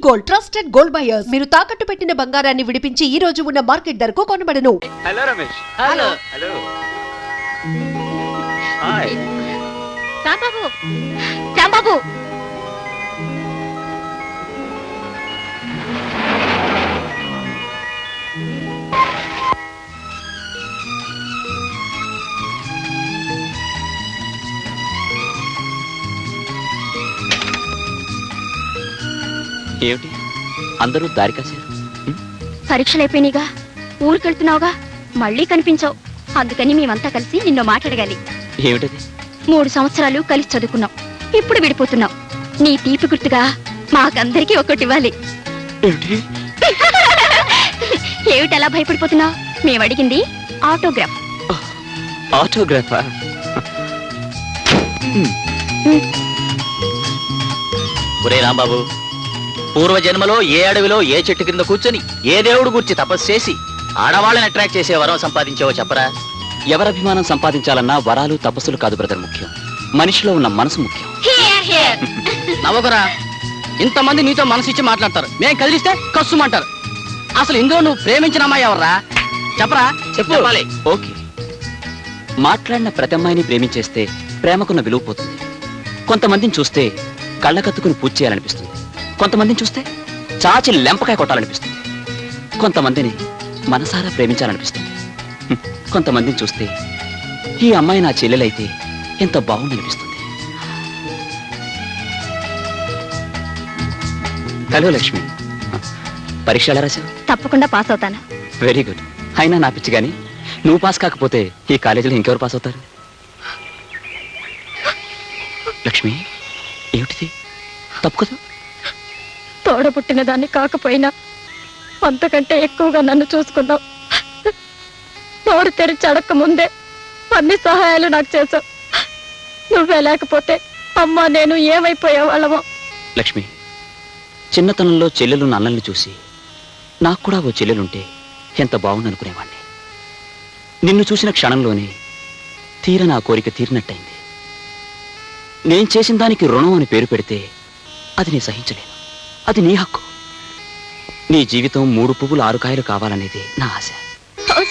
Gold trusted gold buyers. మీరు తాకట్టు పెట్టిన బంగారాన్ని విడిపించి ఈ రోజు ఉన్న మార్కెట్ ధరకు కొనబడను. Hello Ramesh. Hello hello. Hi Rambabu. Rambabu ఏమిటి అందరూ దారి కాశారు? పరీక్షలు అయిపోయినాయిగా, ఊరికెళ్తున్నావుగా, మళ్ళీ కనిపించావు. అందుకని మేమంతా కలిసి నిన్ను మాట్లాడగాలి. ఏమిటది? 3 సంవత్సరాలు కలిసి చదువుకున్నాం, ఇప్పుడు విడిపోతున్నాం. నీ తీపి గుర్తుగా మాకందరికీ ఒక్కటి ఇవ్వాలి. ఏమిటి అలా భయపడిపోతున్నావు? మేము అడిగింది ఆటోగ్రాఫ్. ఆటోగ్రాఫా? ఒరే రాంబాబు, పూర్వజన్మలో ఏ అడవిలో ఏ చెట్టు కింద కూర్చొని ఏ దేవుడు గురించి తపస్సు చేసి ఆడవాళ్ళని అట్రాక్ట్ చేసే వరం సంపాదించావో చెప్పరా? ఎవరభిమానం సంపాదించాలన్నా వరాలు తపస్సులు కాదు బ్రదర్ ముఖ్యం, మనిషిలో ఉన్న మనసు ముఖ్యం. నవ్వకరా, ఇంతమంది నీతో మనసు ఇచ్చి మాట్లాడతారు, మేం కదిలిస్తే కస్సుమంటారు. అసలు ఇందులో నువ్వు ప్రేమించిన అమ్మాయి ఎవర్రా? చెప్పరా? చెప్పాలి. ఓకే, మాట్లాడిన ప్రతి అమ్మాయిని ప్రేమించేస్తే ప్రేమకున్న విలువ పోతుంది. కొంతమందిని చూస్తే కళ్ళకత్తుకుని పూజ చేయాలనిపిస్తుంది, కొంతమందిని చూస్తే చాచి లెంపకాయ కొట్టాలనిపిస్తుంది, కొంతమందిని మనసారా ప్రేమించాలనిపిస్తుంది, కొంతమందిని చూస్తే ఈ అమ్మాయి నా చెల్లెలైతే ఎంత బాగుందనిపిస్తుంది. హలో లక్ష్మి, పరీక్ష ఎలా రాశావు? తప్పకుండా పాస్ అవుతాను. Very good. అయినా నా పిచ్చి కానీ నువ్వు పాస్ కాకపోతే ఈ కాలేజీలో ఇంకెవరు పాస్ అవుతారు? లక్ష్మి, ఏమిటిది? తప్పు కదా? తోడబుట్టిన దాన్ని కాకపోయినా అంతకంటే ఎక్కువగా నన్ను చూసుకున్నావు. నోరు తెరిచి అడక్క ముందే అన్ని సహాయాలు నాకు చేశావు. నువ్వే లేకపోతే అమ్మా నేను ఏమైపోయే వాళ్ళమో. లక్ష్మి, చిన్నతనంలో చెల్లెలు అన్నల్ని చూసి నాకు కూడా ఓ చెల్లెలుంటే ఎంత బాగుందనుకునేవాణ్ణి. నిన్ను చూసిన క్షణంలోనే తీర నా కోరిక తీరినట్టయింది. నేను చేసిన దానికి రుణం అని పేరు పెడితే అది నేను సహించలేను. అది నీ హక్కు. నీ జీవితం 3 పువ్వులు 6 కాయలు కావాలనేది నా ఆశ.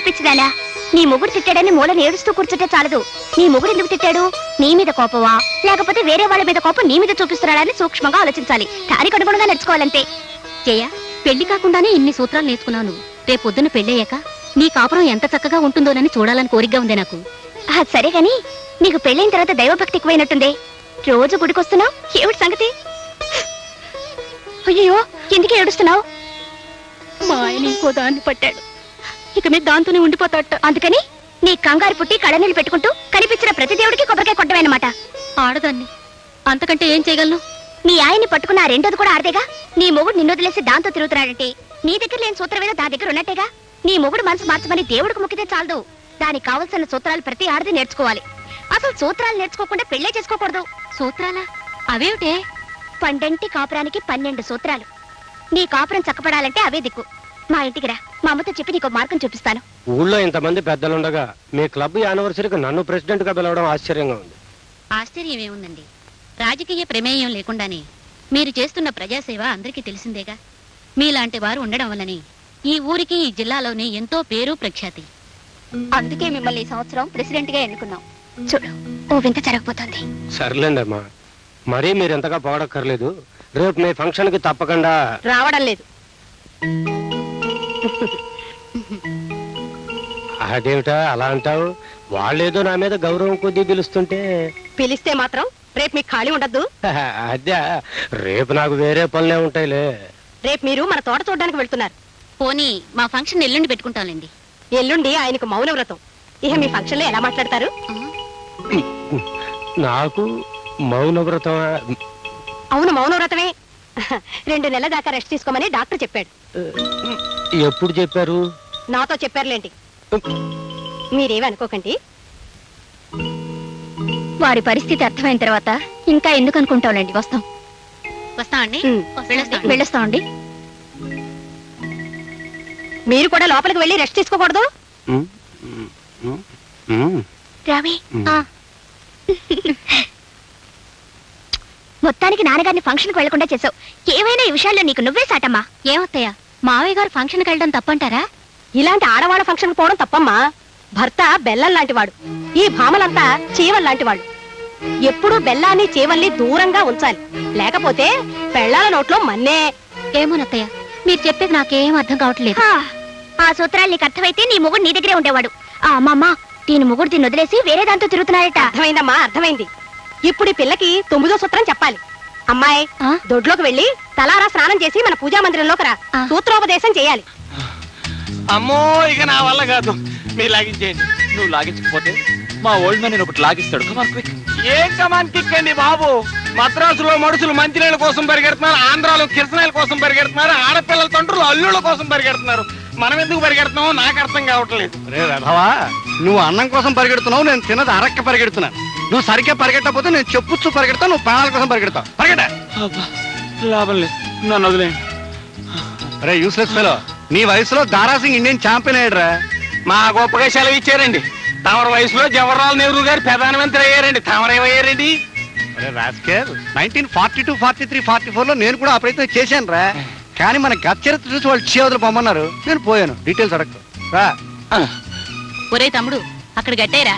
పిచ్చిదానా, నీ మొగుడు తిట్టాడని మూలని ఏడుస్తూ కూర్చుంటే చాలదు. నీ మొగుడు ఎందుకు తిట్టాడు? నీ మీద కోపమా, లేకపోతే వేరే వాళ్ళ మీద కోపం నీ మీద చూపిస్తున్నాడని సూక్ష్మంగా ఆలోచించాలి. దానికి అనుగుణంగా నడుచుకోవాలంతే. జయ, పెళ్లి కాకుండానే ఇన్ని సూత్రాలు నేర్చుకున్నాను. రేపొద్దున పెళ్ళయ్యాక నీ కాపురం ఎంత చక్కగా ఉంటుందోనని చూడాలని కోరికగా ఉంది నాకు. సరే గాని, నీకు పెళ్ళైన తర్వాత దైవభక్తి ఎక్కువైనట్టుందే. రోజు గుడికొస్తున్నావు, ఏమిటి సంగతి? అయ్యో, ఎందుకు ఏడుస్తున్నావు? మా ఆయన ఇంకో దాన్ని పట్టాడు, ఇక మీద దాంతోనే ఉండిపోతాట. అందుకని నీ కంగారు పుట్టి కళ్ళనీళ్ళు పెట్టుకుంటూ కనిపించిన ప్రతి దేవుడికి కొబ్బరికాయ కొట్టమేనమాట. ఆడదాన్ని, అంతకంటే ఏం చేయగలను? నీ ఆయన్ని పట్టుకున్న ఆ రెండోది కూడా ఆడదేగా. నీ మొగుడు నిన్ను వదిలేసి దాంతో తిరుగుతున్నాడంటే నీ దగ్గర లేని సూత్రం ఏదో దాని దగ్గర ఉన్నట్టేగా. నీ మొగుడు మనసు మార్చమని దేవుడికి మొక్కితే చాలదు. దానికి కావలసిన సూత్రాలు ప్రతి ఆడది నేర్చుకోవాలి. అసలు సూత్రాలు నేర్చుకోకుండా పెళ్లే చేసుకోకూడదు. సూత్రాలా? అవేమిటే? పండంటి కాపురానికి 12 సూత్రాలు. నీ కాపురం చక్కపడాలంటే అవే దిక్కు. మా ఇంటికి రా, మా అమ్మతో చెప్పి నీకు మార్గం చూపిస్తాను. ఊళ్ళో ఇంతమంది పెద్దలుండగా మీ క్లబ్ యానివర్సరీకి నన్ను ప్రెసిడెంట్ గా పిలవడం ఆశ్చర్యంగా ఉంది. ఆశ్చర్యం ఏముందండి, రాజకీయ ప్రమేయం లేకుండానే మీరు చేస్తున్న ప్రజాసేవ అందరికీ తెలిసిందేగా. మీలాంటి వారు ఉండడం వల్లనే ఈ ఊరికి ఈ జిల్లాలోనే ఎంతో పేరు ప్రఖ్యాతి. అందుకే మిమ్మల్ని ఈ సంవత్సరం ప్రెసిడెంట్ గా ఎన్నుకున్నాం. చూడు, ఓ వింత జరగబోతోంది. సర్లేండి అమ్మా, మరీ మీరు ఎంతగా పోగడక్కర్లేదు. రేపు మీ ఫంక్షన్ కి తప్పకుండా రావడం లేదు. అదేమిటా అలా అంటావు? వాళ్ళేదో నా మీద గౌరవం కొద్దీ పిలుస్తుంటే. పిలిస్తే మాత్రం రేపు మీకు ఖాళీ ఉండద్దు. అదే, రేపు నాకు వేరే పనులే ఉంటాయిలే. రేపు మీరు మన తోట చూడడానికి వెళ్తున్నారు. పోనీ మా ఫంక్షన్ ఎల్లుండి పెట్టుకుంటాంలేండి. ఎల్లుండి ఆయనకు మౌన వ్రతం. ఇక మీ ఫంక్షన్ లో ఎలా మాట్లాడతారు? నాకు మౌనవ్రతం? అవును, మౌన వ్రతమే. 2 నెలల దాకా రెస్ట్ తీసుకోమని డాక్టర్ చెప్పాడు. ఎప్పుడు చెప్పారు? నాతో చెప్పారులేంటి. మీరేమి అనుకోకండి. వారి పరిస్థితి అర్థమైన తర్వాత ఇంకా ఎందుకు అనుకుంటాంలేండి. వస్తాం. వస్తామండి. వెళ్ళొస్తామండి. మీరు కూడా లోపలికి వెళ్ళి రెస్ట్ తీసుకోకూడదు. రవి, మొత్తానికి నాన్నగారిని ఫంక్షన్ కు వెళ్లకుండా చేసావు. ఏమైనా ఈ విషయాల్లో నీకు నువ్వే సాటమ్మా. ఏమత్తయ్య, మావయ్య గారు ఫంక్షన్కి వెళ్ళడం తప్పంటారా? ఇలాంటి ఆడవాళ్ళ ఫంక్షన్ కు పోవడం తప్పమ్మా. భర్త బెల్లం లాంటివాడు, ఈ భామలంతా చీవల్ లాంటివాడు. ఎప్పుడూ బెల్లాన్ని చీవల్ని దూరంగా ఉంచాలి, లేకపోతే పెళ్ళాల నోట్లో మన్నే. ఏమోనత్తయ్య, మీరు చెప్పేది నాకేం అర్థం కావట్లేదు. ఆ సూత్రాలు నీకు అర్థమైతే నీ మొగుడు నీ దగ్గరే ఉండేవాడు. అమ్మమ్మ, దీని మొగుడు దీన్ని వదిలేసి వేరే దాంతో తిరుగుతున్నాడట. అర్థమైందమ్మా, అర్థమైంది. ఇప్పుడు ఈ పిల్లకి 9వ సూత్రం చెప్పాలి. అమ్మాయి, దొడ్లోకి వెళ్ళి తలారా స్నానం చేసి మన పూజా మందిరంలోకి రా. సూత్రోపదేశం చేయాలి. అమ్మో, ఇక నా వల్ల కాదు, మీరు లాగించేయండి. నువ్వు లాగించకపోతే మా ఓల్డ్ మ్యాన్ నేను ఒకటి లాగిస్తాడు. Come on quick. ఏం కమాన్ కిక్ అండి బాబు. మద్రాసులో మనుషులు మంచినీళ్ళ కోసం పరిగెడుతున్నారు, ఆంధ్రాలో కిరసనాయల కోసం పరిగెడుతున్నారు, ఆడపిల్లల తండ్రులు అల్లుళ్ళ కోసం పరిగెడుతున్నారు. మనం ఎందుకు పరిగెడుతున్నామో నాకు అర్థం కావట్లేదు. రే రథవా, నువ్వు అన్నం కోసం పరిగెడుతున్నావు, నేను తిన్నది అరక్క పరిగెడుతున్నాను. నువ్వు సరిగ్గా పరిగెట్టకపోతే నేను చెప్పుచ్చు పరిగెడతావు, నువ్వు ప్రాణాల కోసం పరిగెడతావు. పరిగెట. లాభం లేదు, నన్ను వదిలేయండి. రే యూస్లెస్ ఫెలో, నీ వయసులో దారాసింగ్ ఇండియన్ ఛాంపియన్ అయ్యాడురా. మా గొప్పగా సెలవు ఇచ్చారండి. తమర వయసులో జవహర్లాల్ నెహ్రూ గారు ప్రధానమంత్రి అయ్యారండి. తమరేమయ్యారండి? 1942, 43, 44లో నేను కూడా ఆ ప్రయత్నం చేశాను రా. కానీ మన గత చరిత్ర చూసి వాళ్ళు చేవదులు పొమ్మన్నారు, నేను పోయాను. డీటెయిల్స్ అడగదు రా. ఒరే తమ్ముడు, అక్కడ గట్టేరా.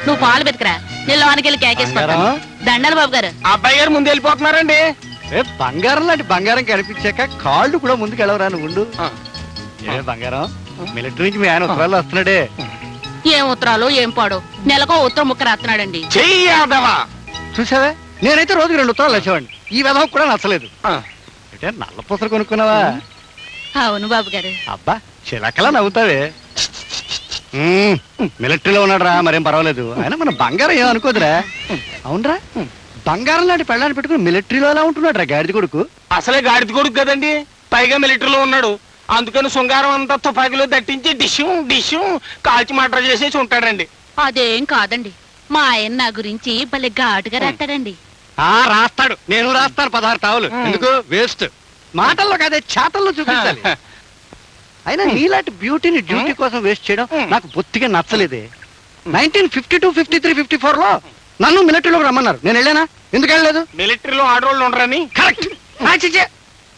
నువ్వు పాలు బెతకరా, నిల్లవానికి కేకేసుకుంటాను. దండాలి బాబు గారు. అబ్బాయి గారు ముందు వెళ్ళిపోతున్నారండి. బంగారం లాంటి బంగారం కనిపించాక కాళ్ళు కూడా ముందుకు వెళ్ళవరా నువ్వు. ఏ బంగారం, మిలిటరీ నుంచి మీ ఆయన ఉత్తరాలు వస్తున్నాడే. ఏం ఉత్తరాలు ఏం పాడు, నెలకో ఉత్తరం ముక్క రాస్తున్నాడండి. చెయ్యాదవా, చూసావా, నేనైతే రోజుకి 2 ఉత్తరాలు వచ్చేవాడిని. ఈ విధం కూడా నచ్చలేదు. అంటే నల్ల పూసలు కొనుక్కున్నావా? అవును బాబు గారు. అబ్బా, చిలకలా నవ్వుతావే. మిలిటరీలో ఉన్నాడు రా, మరేం పర్వాలేదు. అయినా మన బంగారం ఏమనుకోదురా. అవునరా, బంగారం లాంటి పెళ్ళాన్ని పెట్టుకుని మిలిటరీలో ఎలా ఉంటున్నాడు రా గాడిద కొడుకు. అసలే గాడిద కొడుకు కదండి, పైగా మిలిటరీలో ఉన్నాడు. అందుకని శృంగారం అంతా తుపాకీలో దట్టించి డిష్యూ కాల్చి మటర్ చేసేసి ఉంటాడండి. అదేం కాదండి, మా ఆయన నా గురించి భలే ఘాటుగా రాస్తాడండి. రాస్తాడు, నేను రాస్తాను 16 తావులు. ఎందుకు వేస్ట్, మాటల్లో కాదే చేతల్లో చూపించాలి. అయినా నీలాంటి బ్యూటీని డ్యూటీ కోసం వేస్ట్ చేయడం నాకు బొత్తిగా నచ్చలేదే. 1952, 53, 54లో నన్ను మిలిటరీలోకి రమ్మన్నారు, నేను వెళ్ళానా? ఎందుకు వెళ్ళలేదు? మిలిటరీలో ఆడవాళ్ళు ఉండరని. కరెక్ట్,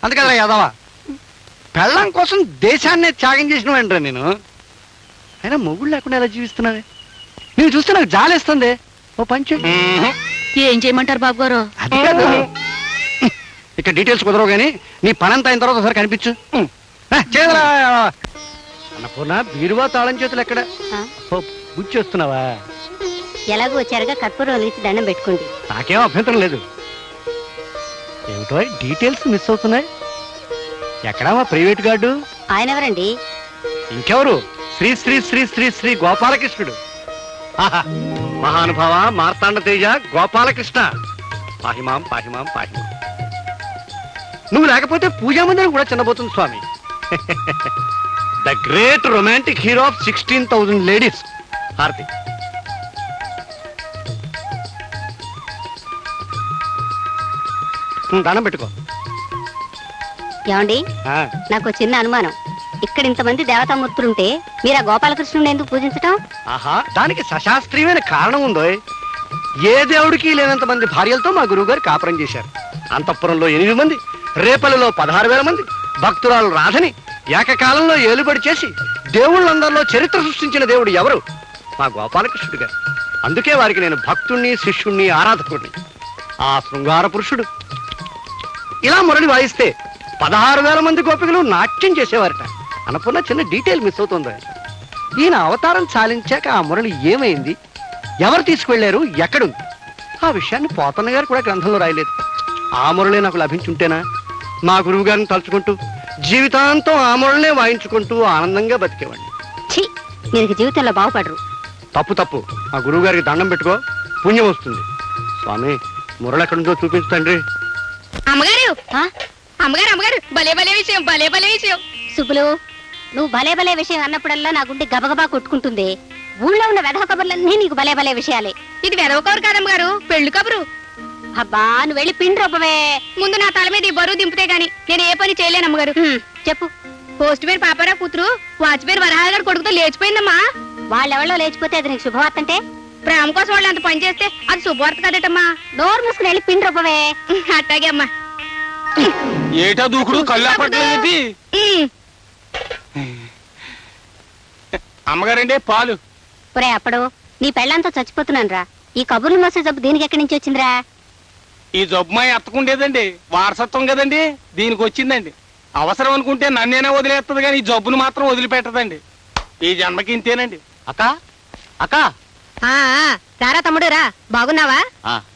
అందుకదా యాదవా, పెళ్ళం కోసం దేశాన్నే త్యాగం చేసిన వెంటరా నేను. అయినా మొగుడు లేకుండా ఎలా జీవిస్తున్నావే? నేను చూస్తే నాకు జాలేస్తుంది. ఓ పంచు ఏం చేయమంటారు బాబు గారు? అది కాదు, ఇక డీటెయిల్స్ కుదరవు కానీ నీ పనంతా అయిన తర్వాత ఒకసారి కనిపించు. చేదరా అన్నపూర్ణ, బీరువా తాళం చేతులు ఎక్కడ? గుచ్చేస్తున్నావా? ఎలాగో వచ్చారుగా కర్పూరం వేసి దండం పెట్టుకోండి. నాకేం అభ్యంతరం లేదు. ఏమిటో డీటెయిల్స్ మిస్ అవుతున్నాయి. ఎక్కడా మా ప్రైవేట్ గార్డు? ఆయన ఎవరండి? ఇంకెవరు, శ్రీ శ్రీ శ్రీ శ్రీ శ్రీ గోపాలకృష్ణుడు. మహానుభావ మార్తాండ తేజ గోపాలకృష్ణ, పాహిమాం పాహిమాం పాహిమాం. నువ్వు లేకపోతే పూజా మందిరం కూడా చిన్నబోతుంది స్వామి. The great romantic hero of 16,000 ladies. హారతి. దండం పెట్టుకో. ఏమండి, నాకు చిన్న అనుమానం. ఇక్కడ ఇంతమంది దేవతామూర్తులుంటే మీరు ఆ గోపాలకృష్ణుని ఎందుకు పూజించటం? ఆహా, దానికి సశాస్త్రీయమైన కారణం ఉందో. ఏ దేవుడికి లేనంత మంది భార్యలతో మా గురువు గారు కాపురం చేశారు. అంతఃపురంలో 8 మంది, రేపల్లిలో 16,000 మంది, భక్తురాలు రాధని ఏకకాలంలో ఏలుబడి చేసి దేవుళ్ళందరిలో చరిత్ర సృష్టించిన దేవుడు ఎవరు? మా గోపాలకృష్ణుడు గారు. అందుకే వారికి నేను భక్తుణ్ణి, శిష్యుణ్ణి, ఆరాధకుడిని. ఆ శృంగార పురుషుడు ఇలా మురళి వాయిస్తే 16,000 మంది గోపికలు నాట్యం చేసేవారట. అనుకున్న చిన్న డీటెయిల్ మిస్ అవుతుంది. ఈయన అవతారం చాలించాక ఆ మురళి ఏమైంది, ఎవరు తీసుకువెళ్లారు, ఎక్కడుంది, ఆ విషయాన్ని పోతన్న గారు కూడా గ్రంథంలో రాయలేదు. ఆ మురళి నాకు లభించుంటేనా మా గురువు గారిని తలుచుకుంటూ జీవితాంతం ఆ మురళినే వాయించుకుంటూ ఆనందంగా బతికేవాడిని. మీరు జీవితంలో బాగుపడరు. తప్పు తప్పు, మా గురువు గారికి దండం పెట్టుకో, పుణ్యం వస్తుంది. స్వామి, మురళి ఎక్కడుందో చూపించు తండ్రి. అమ్మగారు, అమ్మగారు, అమ్మగారు, భలే భలే విషయం, భలే భలే విషయం. సుబ్బులు, నువ్వు భలే భలే విషయం అన్నప్పుడల్లా నా గుండె గబగబా కొట్టుకుంటుంది. ఊళ్ళో ఉన్న వెధవ కబుర్లన్నీ నీకు భలే భలే విషయాలే. ఇది వెధవ కబురు కాదమ్మగారు, పెళ్లి కబురు. అబ్బా, నువ్వు వెళ్ళి పిండి రూపమే. ముందు నా తల మీద ఈ బరువు దింపితే గాని నేను ఏ పని చేయలేను అమ్మగారు. చెప్పు. పోస్ట్ పేరు పాపారావు కూతురు వాచ్ పేరు వరహాగారు కొడుకుతో లేచిపోయిందమ్మా. వాళ్ళెవళ్ళో లేచిపోతే అది నీకు శుభవార్త అంటే? ప్రేమ కోసం వాళ్ళు అంత పని చేస్తే అది శుభవార్త కదటమ్మా. నోరు మూసుకుని వెళ్ళి పిండి రూపవే. అట్టాగే అమ్మా. ఏటా దూకుడు కళ్ళు అప్పట్లేదు. అమ్మగారండి పాలు. ఒరే అప్పుడు నీ పెళ్ళంతా చచ్చిపోతున్నాను రా. ఈ కబుర్లు మోసే జబ్బు దీనికి ఎక్కడి నుంచి వచ్చిందిరా? ఈ జబ్బుమాయి ఎత్తకుండేదండి, వారసత్వం కదండి, దీనికి వచ్చిందండి. అవసరం అనుకుంటే నన్నేనే వదిలేస్తుంది కానీ ఈ జబ్బును మాత్రం వదిలిపెట్టదండి. ఈ జన్మకి ఇంతేనండి. అక్క అక్క రారా తమ్ముడు రా. బాగున్నావా?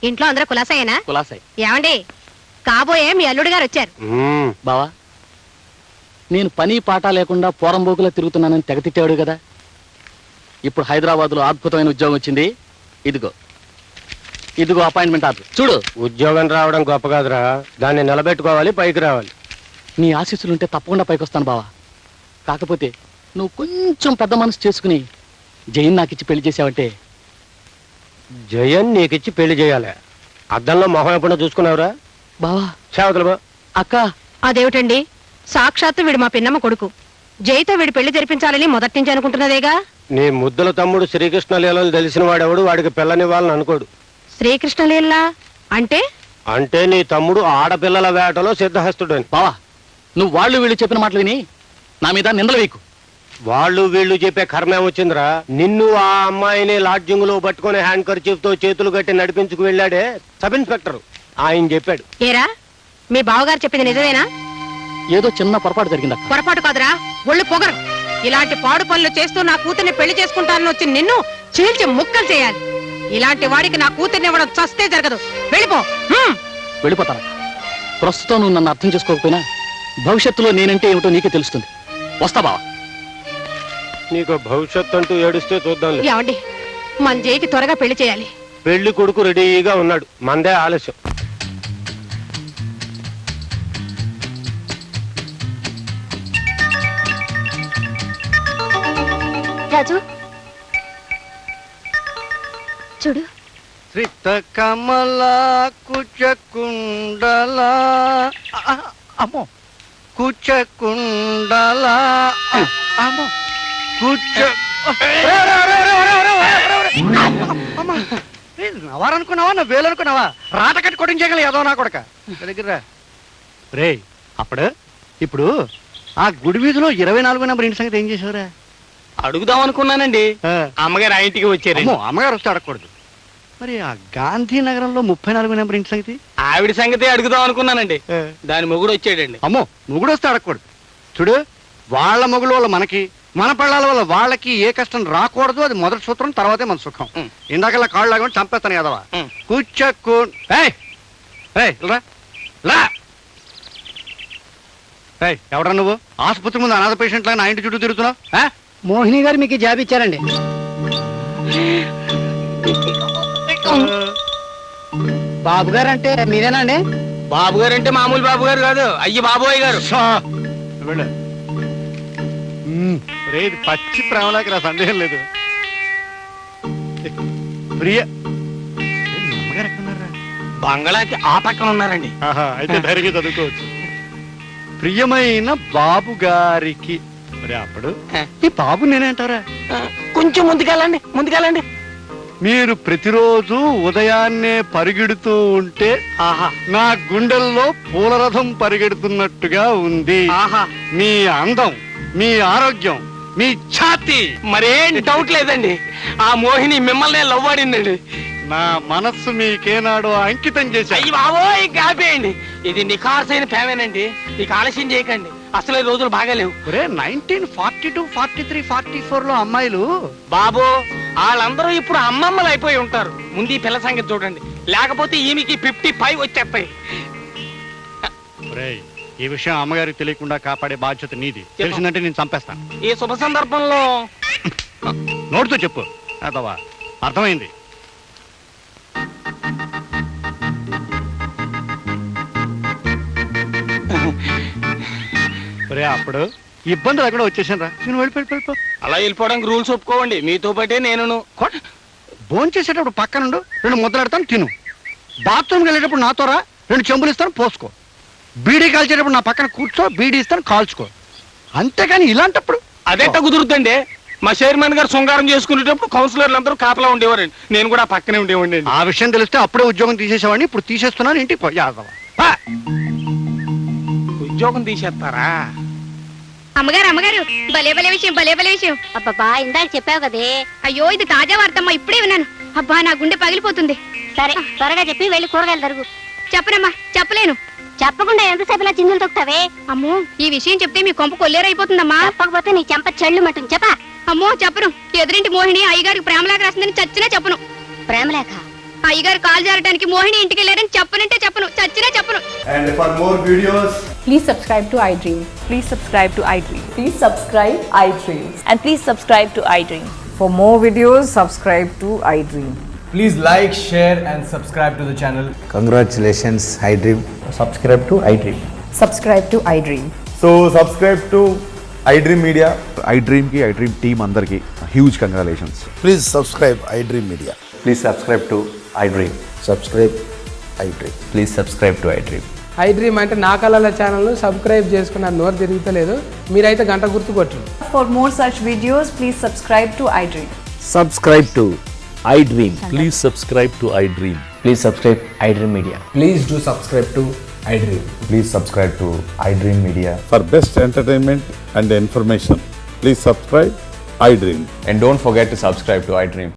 ఇంట్లో అందరూ కులాసాయేనా? కులాసాయి. ఏమండి కాబోయే మీ అల్లుడు గారు వచ్చారు. బావా, నేను పని పాట లేకుండా పోరంబోకులా తిరుగుతున్నానని తెగ తిట్టాడు కదా. ఇప్పుడు హైదరాబాద్ లో అద్భుతమైన ఉద్యోగం వచ్చింది. ఇదిగో ఇదిగో అపాయింట్మెంట్ ఆర్డర్ చూడు. ఉద్యోగం రావడం గొప్ప కాదురా, దాన్ని నిలబెట్టుకోవాలి, పైకి రావాలి. నీ ఆశీస్సులుంటే తప్పకుండా పైకి వస్తాను బావా. కాకపోతే నువ్వు కొంచెం పెద్ద మనసు చేసుకుని జైన్ నాకిచ్చి పెళ్లి చేసావంటే. జయన్ నీకిచ్చి పెళ్లి చేయాలి. అద్దంలో మొహం ఎప్పుడో చూసుకున్నావురా? బావా సేవతలు బా. అక్క, అదేమిటండి, సాక్షాత్తు వీడు మా పిన్నమ్మ కొడుకు. జైతో వీడు పెళ్లి జరిపించాలని మొదటి నుంచి అనుకుంటున్నదేగా. నీ ముద్దుల తమ్ముడు శ్రీకృష్ణ లీలలు తెలిసిన వాడెవడు వాడికి పిల్లనివ్వాలని అనుకోడు. శ్రీకృష్ణలీలా అంటే? అంటే నీ తమ్ముడు ఆడపిల్లల వేటలో సిద్ధహస్తుడని. బావా, నువ్వు వాళ్ళు వీళ్ళు చెప్పిన మాటలు విని నా మీద నిందలు వేయకు. వాళ్ళు వీళ్ళు చెప్పే కర్మే వచ్చిందిరా. నిన్ను ఆ అమ్మాయిని లాడ్జింగ్ లో పట్టుకుని హ్యాండ్ కర్చీఫ్ తో చేతులు కట్టి నడిపించుకు వెళ్ళాడే సబ్ ఇన్స్పెక్టర్, ఆయన చెప్పాడు. ఏరా, మీ బావగారు చెప్పింది నిజమేనా? ఏదో చిన్న పొరపాటు జరిగిందక్క. పొరపాటు కాదురా, ఒళ్ళు పొగరు. ఇలాంటి పాడు పనులు చేస్తూ నా కూతుర్ని పెళ్లి చేసుకుంటానని వచ్చి నిన్ను చీల్చి ముక్కలు చేయాలి. ఇలాంటి వాడికి నా కూతుర్ని ఇవ్వడం చస్తే జరగదు. వెళ్ళిపో. వెళ్ళిపోతాను. ప్రస్తుతం నువ్వు నన్ను అర్థం చేసుకోకపోయినా భవిష్యత్తులో నేనంటే ఏమిటో నీకే తెలుస్తుంది. వస్తా బావా. నీకు భవిష్యత్తు అంటూ ఏడుస్తే చూద్దాంలే. ఏమండి, మన జైకి త్వరగా పెళ్లి చేయాలి. పెళ్లి కొడుకు రెడీగా ఉన్నాడు, మందే ఆలస్యం. రాజు చూడు. శ్రిత కమల కుచకుండల అమ్మో కుచకుండల అమ్మో కుచ నవారనుకున్నావా నా వేలనుకున్నావా? రాట కట్టి కొట్టించగల ఏదో నా కొడక దగ్గర రే. అప్పుడు ఇప్పుడు ఆ గుడి వీధిలో 24 నెంబర్ ఇంటి సంగతి ఏం చేసావురా? అడుగుదాం అనుకున్నానండి, అమ్మగారు ఆ ఇంటికి వచ్చారు. అమ్మగారు వస్తే అడగకూడదు. మరి ఆ గాంధీనగరంలో 34 నెంబర్ ఇంటి సంగతి? ఆవిడ సంగతి అడుగుదాం అనుకున్నానండి, దాని మొగుడు వచ్చాడండి. అమ్మో, మొగుడు వస్తే అడగకూడదు. చూడు, వాళ్ళ మొగుడు వల్ల మనకి, మన పళ్ళాల వల్ల వాళ్ళకి ఏ కష్టం రాకూడదు. అది మొదటి సూత్రం, తర్వాతే మన సుఖం. ఇందాకలా కాళ్ళు లాగా చంపేస్తాను కదవా. కూర్చోకు. ఎవడా నువ్వు? ఆసుపత్రి ముందు అనాథ పేషెంట్ లాగా నా ఇంటి చుట్టూ తిరుగుతున్నావు? మోహిని గారు మీకు జాబ్ ఇచ్చారండి. బాబు గారు అంటే మీరేనండి? బాబు గారు అంటే మామూలు బాబు గారు కాదు, అయ్యి బాబోయ్ గారు. రేది పచ్చి ప్రేమలాకి నా సందేహం లేదు. ప్రియ అమ్మగారు ఎక్కడున్నారా? బంగళాకి ఆ పక్కన ఉన్నారండి. అయితే ధైర్యంగా చదువుకోవచ్చు. ప్రియమైన బాబు గారికి. మరి అప్పుడు ఈ బాబు నేనేంటారా? కొంచెం ముందుకెళ్ళండి. మీరు ప్రతిరోజు ఉదయాన్నే పరిగెడుతూ ఉంటే నా గుండెల్లో పూలరథం పరిగెడుతున్నట్టుగా ఉంది. మీ అందం, మీ ఆరోగ్యం, మీ ఛాతి, మరేం డౌట్ లేదండి. ఆ మోహిని మిమ్మల్ని లవ్ ఆడిందండి. నా మనస్సు మీకేనాడో అంకితం చేశాను. అయ్యి బాబోయ్, కాపేయండి. ఇది నిఖార్సైన ప్రేమేనండి, నీకు ఆలస్యం చేయకండి. అసలు ఈ రోజులు బాగాలేవు. 1942, 43, 44 లో అమ్మాయిలు బాబు వాళ్ళందరూ ఇప్పుడు అమ్మమ్మలు అయిపోయి ఉంటారు. ముందు ఈ పిల్ల సంగతి చూడండి, లేకపోతే ఈమెకి 55 వచ్చేస్తాయి. ఈ విషయం అమ్మగారికి తెలియకుండా కాపాడే బాధ్యత నీది. తెలిసిందంటే నేను చంపేస్తాను. ఈ శుభ సందర్భంలో నోటితో చెప్పు అదవా. అర్థమైంది. అప్పుడు ఇబ్బంది లేకుండా వచ్చేసాను రా. నేను వెళ్ళిపో. అలా వెళ్ళిపోవడానికి రూల్స్ ఒప్పుకోవండి, మీతో పాటే నేను. భోజనం చేసేటప్పుడు పక్కనుండు, 2 ముద్దలు పెడతాను తిను. బాత్రూమ్కి వెళ్ళేటప్పుడు నాతో రా, 2 చెంబులు ఇస్తాను పోసుకో. బీడీ కాల్చేటప్పుడు నా పక్కన కూర్చో, బీడీ ఇస్తాను కాల్చుకో. అంతేకాని ఇలాంటప్పుడు అదేట కుదురుతుందండి. మా చైర్మన్ గారు శృంగారం చేసుకునేటప్పుడు కౌన్సిలర్లు అందరూ కాపలా ఉండేవారండి, నేను కూడా పక్కనే ఉండేవాడిని. ఆ విషయం తెలిస్తే అప్పుడే ఉద్యోగం తీసేసేవాడిని, ఇప్పుడు తీసేస్తున్నాను. ఇంటికి పోయి ఉద్యోగం తీసేస్తారా? అమ్మగారు అమ్మగారు, భలే భలే విషయం, భలే భలే విషయం. అబ్బబ్బా, ఇందాక చెప్పావు కదే. అయ్యో, ఇది తాజా వార్తమ్మా, ఇప్పుడే విన్నాను. అబ్బా, నా గుండె పగిలిపోతుంది. సరే, త్వరగా చెప్పి వెళ్ళి కూరగాయలు తరుగు. చెప్పనమ్మా, చెప్పలేను. చెప్పకుండా ఎంతసేపులా చిందులు తొక్కుతావే? అమ్మో, ఈ విషయం చెప్తే మీ కొంప కొల్లేరైపోతుందమ్మా. చెప్పకపోతే నీ చెంప చెళ్ళు మట్టుంది. చెప్పా. అమ్మో, చెప్పను. ఎదురింటి మోహిని అయ్యగారికి ప్రేమలేఖ రాసిందని చచ్చినా చెప్పను. ప్రేమలేఖ? అయ్యగారు కాలు జారడానికి మోహిని ఇంటికి వెళ్ళారని చెప్పనంటే చెప్పను, చచ్చినా చెప్పను. And for more videos, please subscribe to iDream. Please subscribe to iDream. Please subscribe iDream. And please subscribe to iDream. For more videos, subscribe to iDream. please like, share and subscribe to the channel. Congratulations, iDream. Subscribe to iDream. Subscribe to iDream. So subscribe to iDream Media. iDream ki iDream team andarki huge congratulations. Please subscribe iDream Media. Please subscribe to iDream. Subscribe iDream. Please subscribe to iDream. iDream అంటే నా కళల channel subscribe చేసుకున్న నోరు తిరుగుతలేదు, మీరైతే గంట గుర్తు కొట్టండి. For more such videos, please subscribe to iDream. Subscribe to iDream. Please subscribe to iDream. Please subscribe iDream Media. Please do subscribe to iDream. Please subscribe to iDream Media. For best entertainment and information, please subscribe iDream. And don't forget to subscribe to iDream.